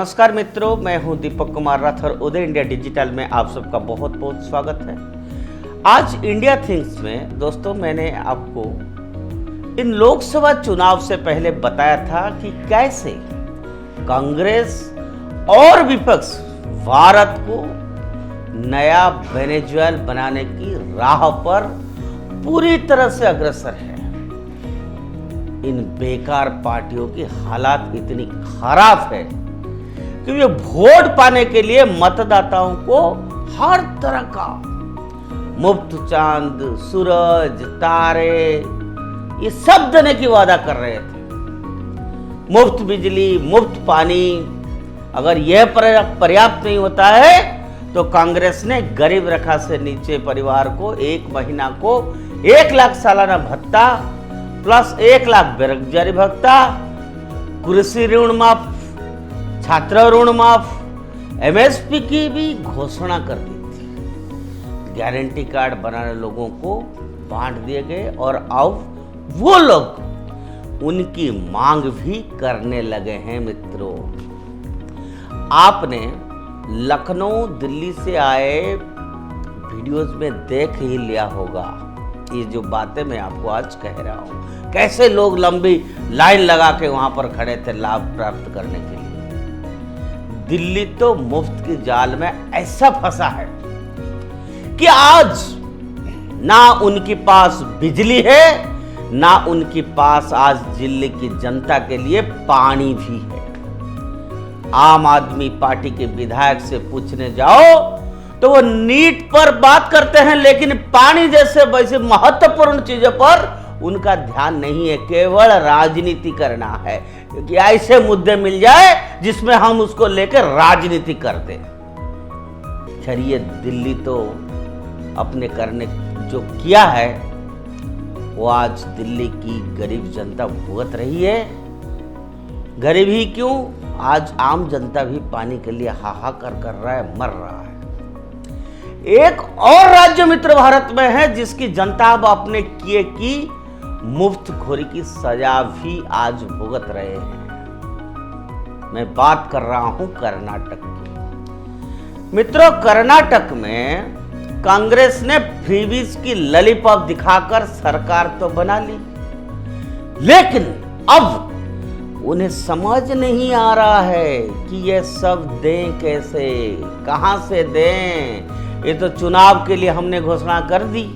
नमस्कार मित्रों, मैं हूं दीपक कुमार राठौर। उदय इंडिया डिजिटल में आप सबका बहुत बहुत स्वागत है। आज इंडिया थिंग्स में दोस्तों मैंने आपको इन लोकसभा चुनाव से पहले बताया था कि कैसे कांग्रेस और विपक्ष भारत को नया वेनेजुएला बनाने की राह पर पूरी तरह से अग्रसर है। इन बेकार पार्टियों की हालात इतनी खराब है कि वे वोट पाने के लिए मतदाताओं को हर तरह का मुफ्त चांद, सूरज, तारे ये सब देने की वादा कर रहे थे। मुफ्त बिजली, मुफ्त पानी। अगर यह पर्याप्त नहीं होता है तो कांग्रेस ने गरीब रेखा से नीचे परिवार को 1 महीना को 1 लाख सालाना भत्ता प्लस 1 लाख बेरोजगारी भत्ता, कृषि ऋण माफ, छात्र ऋण माफ, एमएसपी की भी घोषणा कर दी थी। गारंटी कार्ड बनाने लोगों को बांट दिए गए और अब वो लोग उनकी मांग भी करने लगे हैं। मित्रों, आपने लखनऊ दिल्ली से आए वीडियोस में देख ही लिया होगा ये जो बातें मैं आपको आज कह रहा हूं, कैसे लोग लंबी लाइन लगा के वहां पर खड़े थे लाभ प्राप्त करने के लिए। दिल्ली तो मुफ्त की जाल में ऐसा फंसा है कि आज ना उनके पास बिजली है, ना उनके पास आज दिल्ली की जनता के लिए पानी भी है। आम आदमी पार्टी के विधायक से पूछने जाओ तो वो नीट पर बात करते हैं, लेकिन पानी जैसे वैसे महत्वपूर्ण चीजों पर उनका ध्यान नहीं है। केवल राजनीति करना है कि ऐसे मुद्दे मिल जाए जिसमें हम उसको लेकर राजनीति कर दें। खैर, दिल्ली तो अपने करने जो किया है वो आज दिल्ली की गरीब जनता भुगत रही है। गरीब ही क्यों, आज आम जनता भी पानी के लिए हाहाकार कर रहा है, मर रहा है। एक और राज्य मित्र भारत में है जिसकी जनता अब अपने किए की मुफ्तखोरी की सजा भी आज भुगत रहे हैं। मैं बात कर रहा हूं कर्नाटक की। मित्रों, कर्नाटक में कांग्रेस ने फ्रीबीज की लॉलीपॉप दिखाकर सरकार तो बना ली, लेकिन अब उन्हें समझ नहीं आ रहा है कि ये सब दें कैसे, कहां से दें। ये तो चुनाव के लिए हमने घोषणा कर दी,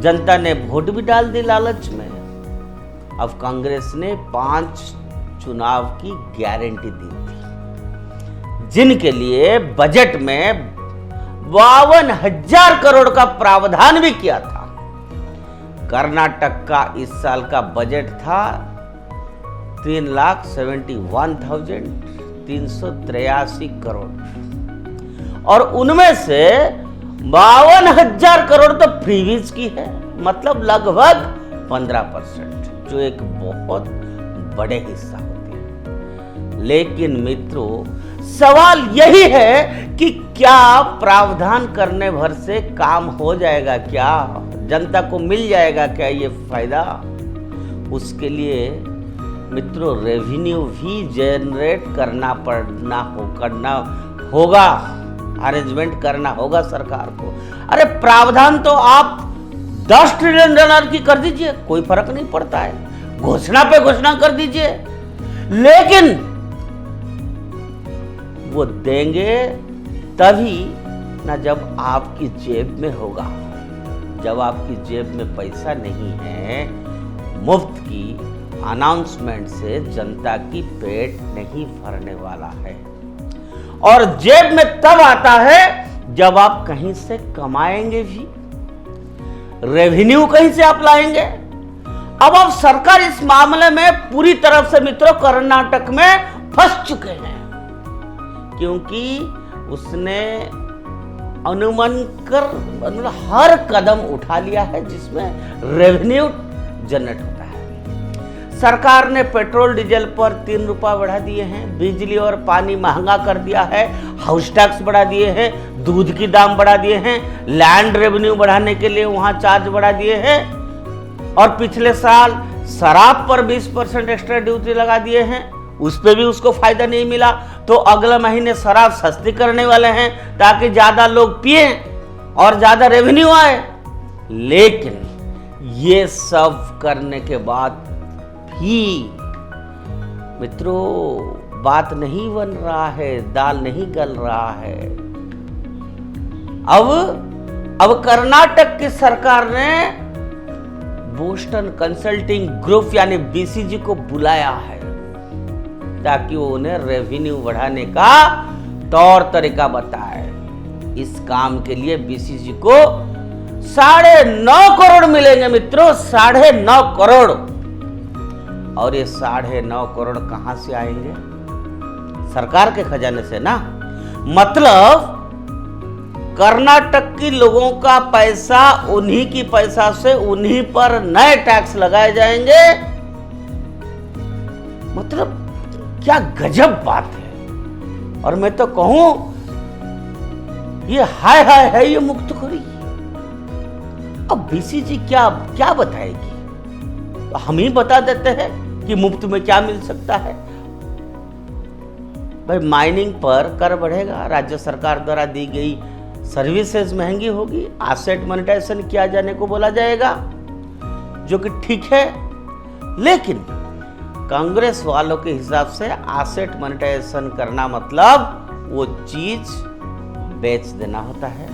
जनता ने वोट भी डाल दी लालच में। अब कांग्रेस ने 5 चुनाव की गारंटी दी थी, जिनके लिए बजट में 52,000 करोड़ का प्रावधान भी किया था। कर्नाटक का इस साल का बजट था 3,71,383 करोड़ और उनमें से 52,000 करोड़ तो फ्रीबीज की है, मतलब लगभग 15%, जो एक बहुत बड़े हिस्सा होते हैं। लेकिन मित्रों, सवाल यही है कि क्या प्रावधान करने भर से काम हो जाएगा, क्या जनता को मिल जाएगा क्या ये फायदा? उसके लिए मित्रों रेवेन्यू भी जनरेट करना होगा, अरेंजमेंट करना होगा सरकार को। अरे प्रावधान तो आप 10 ट्रिलियन डॉलर की कर दीजिए, कोई फर्क नहीं पड़ता है, घोषणा पे घोषणा कर दीजिए, लेकिन वो देंगे तभी ना जब आपकी जेब में होगा। जब आपकी जेब में पैसा नहीं है, मुफ्त की अनाउंसमेंट से जनता की पेट नहीं भरने वाला है। और जेब में तब आता है जब आप कहीं से कमाएंगे भी, रेवेन्यू कहीं से आप लाएंगे। अब सरकार इस मामले में पूरी तरह से मित्रों कर्नाटक में फंस चुके हैं, क्योंकि उसने अनुमान कर हर कदम उठा लिया है जिसमें रेवेन्यू जनरेट होता है। सरकार ने पेट्रोल डीजल पर 3 रुपया बढ़ा दिए हैं, बिजली और पानी महंगा कर दिया है, हाउस टैक्स बढ़ा दिए हैं, दूध की दाम बढ़ा दिए हैं, लैंड रेवेन्यू बढ़ाने के लिए वहां चार्ज बढ़ा दिए हैं, और पिछले साल शराब पर 20% एक्स्ट्रा ड्यूटी लगा दिए हैं। उस पे भी उसको फायदा नहीं मिला, तो अगले महीने शराब सस्ती करने वाले हैं ताकि ज्यादा लोग पिए और ज्यादा रेवेन्यू आए। लेकिन ये सब करने के बाद भी मित्रों बात नहीं बन रहा है, दाल नहीं गल रहा है। अब कर्नाटक की सरकार ने बोस्टन कंसल्टिंग ग्रुप यानी बीसीजी को बुलाया है ताकि वो उन्हें रेवेन्यू बढ़ाने का तौर तरीका बताए। इस काम के लिए बीसीजी को 9.5 करोड़ मिलेंगे मित्रों, 9.5 करोड़। और ये 9.5 करोड़ कहां से आएंगे? सरकार के खजाने से ना। मतलब कर्नाटक के लोगों का पैसा, उन्हीं की पैसा से उन्हीं पर नए टैक्स लगाए जाएंगे। मतलब क्या गजब बात है। और मैं तो कहूं ये हाय हाय है ये मुफ्तखोरी। अब बीसीजी क्या बताएगी? तो हम ही बता देते हैं कि मुफ्त में क्या मिल सकता है। भाई माइनिंग पर कर बढ़ेगा, राज्य सरकार द्वारा दी गई सर्विसेज महंगी होगी, एसेट मोनेटाइजेशन किया जाने को बोला जाएगा, जो कि ठीक है। लेकिन कांग्रेस वालों के हिसाब से एसेट मोनेटाइजेशन करना मतलब वो चीज बेच देना होता है।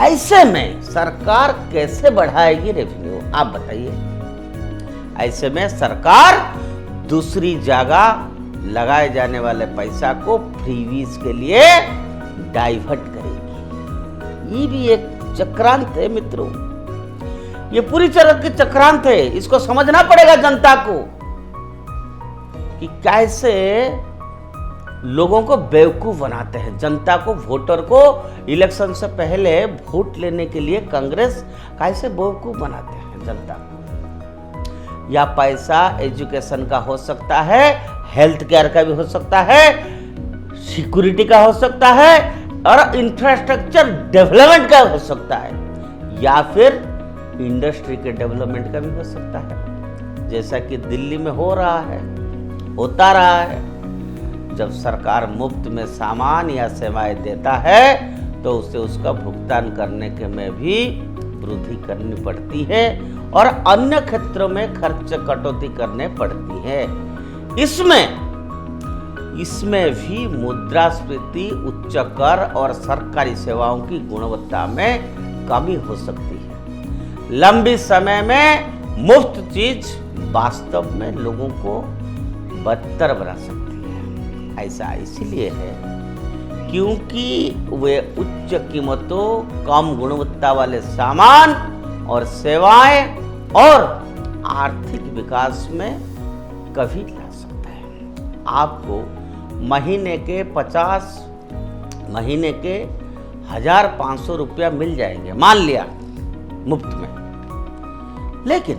ऐसे में सरकार कैसे बढ़ाएगी रेवेन्यू, आप बताइए। ऐसे में सरकार दूसरी जगह लगाए जाने वाले पैसा को फ्रीवीज के लिए डाइवर्ट करेगी। ये भी एक चक्रांत है मित्रों, ये पूरी तरह की चक्रांत है। इसको समझना पड़ेगा जनता को कि कैसे लोगों को बेवकूफ बनाते हैं। जनता को, वोटर को इलेक्शन से पहले वोट लेने के लिए कांग्रेस कैसे बेवकूफ बनाते हैं जनता को। या पैसा एजुकेशन का हो सकता है, हेल्थ केयर का भी हो सकता है, सिक्योरिटी का हो सकता है और इंफ्रास्ट्रक्चर डेवलपमेंट का हो सकता है, या फिर इंडस्ट्री के डेवलपमेंट का भी हो सकता है, जैसा कि दिल्ली में हो रहा है, होता रहा है। जब सरकार मुफ्त में सामान या सेवाएं देता है तो उसे उसका भुगतान करने के में भी वृद्धि करनी पड़ती है और अन्य क्षेत्रों में खर्च कटौती करने पड़ती है। इसमें भी मुद्रास्फीति, उच्च कर और सरकारी सेवाओं की गुणवत्ता में कमी हो सकती है। लंबी समय में मुफ्त चीज वास्तव में लोगों को बदतर बना सकती है। ऐसा इसलिए है क्योंकि वे उच्च कीमतों, कम गुणवत्ता वाले सामान और सेवाएं और आर्थिक विकास में कभी ला सकता है। आपको महीने के 1,500 रुपया मिल जाएंगे, मान लिया मुफ्त में, लेकिन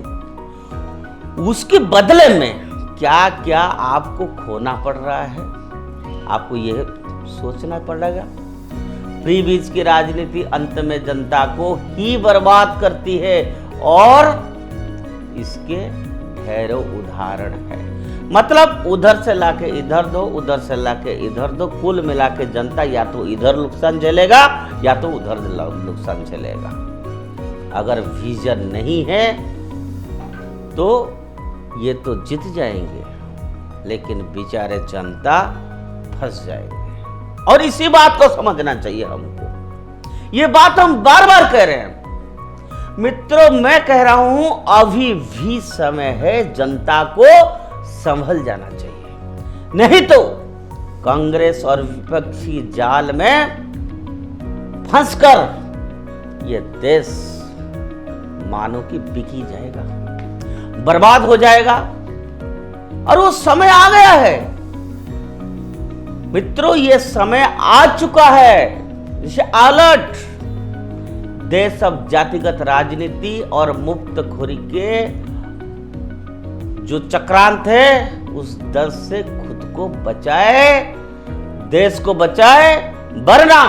उसके बदले में क्या क्या आपको खोना पड़ रहा है, आपको यह सोचना पड़ेगा। फ्रीबीज की राजनीति अंत में जनता को ही बर्बाद करती है और इसके ढेरों उदाहरण है। मतलब उधर से लाके इधर दो, उधर से लाके इधर दो, कुल मिला के जनता या तो इधर नुकसान झेलेगा या तो उधर नुकसान झेलेगा। अगर विजन नहीं है तो ये तो जीत जाएंगे, लेकिन बेचारे जनता फंस जाएंगे। और इसी बात को समझना चाहिए हमको। ये बात हम बार बार कह रहे हैं मित्रों। मैं कह रहा हूं अभी भी समय है, जनता को संभल जाना चाहिए, नहीं तो कांग्रेस और विपक्षी जाल में फंसकर ये देश मानो कि बिकी जाएगा, बर्बाद हो जाएगा। और वो समय आ गया है मित्रों, ये समय आ चुका है। जिसे अलर्ट देश अब जातिगत राजनीति और मुफ्तखोरी के जो चक्रांत है उस दर से खुद को बचाए, देश को बचाए, वरना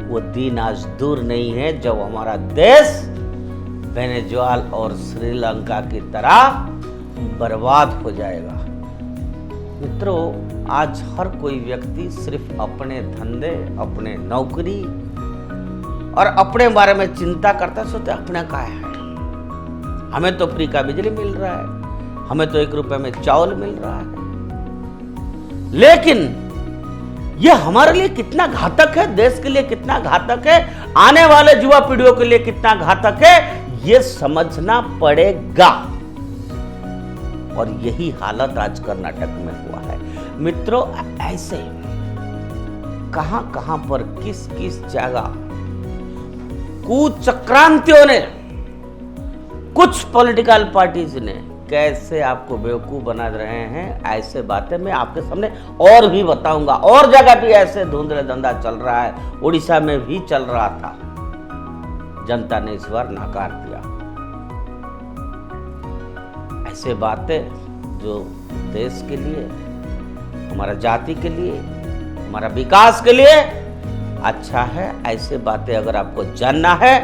वो दिन आज दूर नहीं है जब हमारा देश वेनेजुएला और श्रीलंका की तरह बर्बाद हो जाएगा। मित्रों, आज हर कोई व्यक्ति सिर्फ अपने धंधे, अपने नौकरी और अपने बारे में चिंता करता है, सोचता है अपना क्या है, हमें तो फ्री का बिजली मिल रहा है, हमें तो 1 रुपए में चावल मिल रहा है। लेकिन यह हमारे लिए कितना घातक है, देश के लिए कितना घातक है, आने वाले युवा पीढ़ियों के लिए कितना घातक है, यह समझना पड़ेगा। और यही हालत आज कर्नाटक में हुआ है। मित्रों, ऐसे कहां कहां पर किस किस जगह कुचक्रांतियों ने, कुछ पॉलिटिकल पार्टीज ने कैसे आपको बेवकूफ बना रहे हैं, ऐसे बातें मैं आपके सामने और भी बताऊंगा। और जगह भी ऐसे धुंधले धंधा चल रहा है, उड़ीसा में भी चल रहा था, जनता ने इस बार नकार दिया। ऐसे बातें जो देश के लिए, हमारा जाति के लिए, हमारा विकास के लिए अच्छा है, ऐसे बातें अगर आपको जानना है,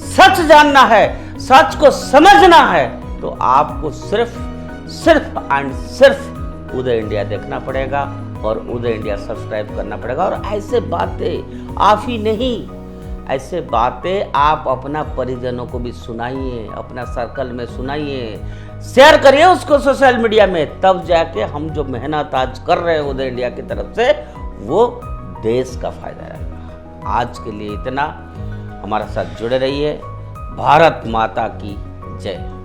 सच जानना है, सच को समझना है, तो आपको सिर्फ एंड सिर्फ उदय इंडिया देखना पड़ेगा और उदय इंडिया सब्सक्राइब करना पड़ेगा। और ऐसे बातें आप ही नहीं, ऐसे बातें आप अपना परिजनों को भी सुनाइए, अपना सर्कल में सुनाइए, शेयर करिए उसको सोशल मीडिया में, तब जाके हम जो मेहनत आज कर रहे हैं उदय इंडिया की तरफ से, वो देश का फायदा रहेगा। आज के लिए इतना, हमारे साथ जुड़े रहिए। भारत माता की जय।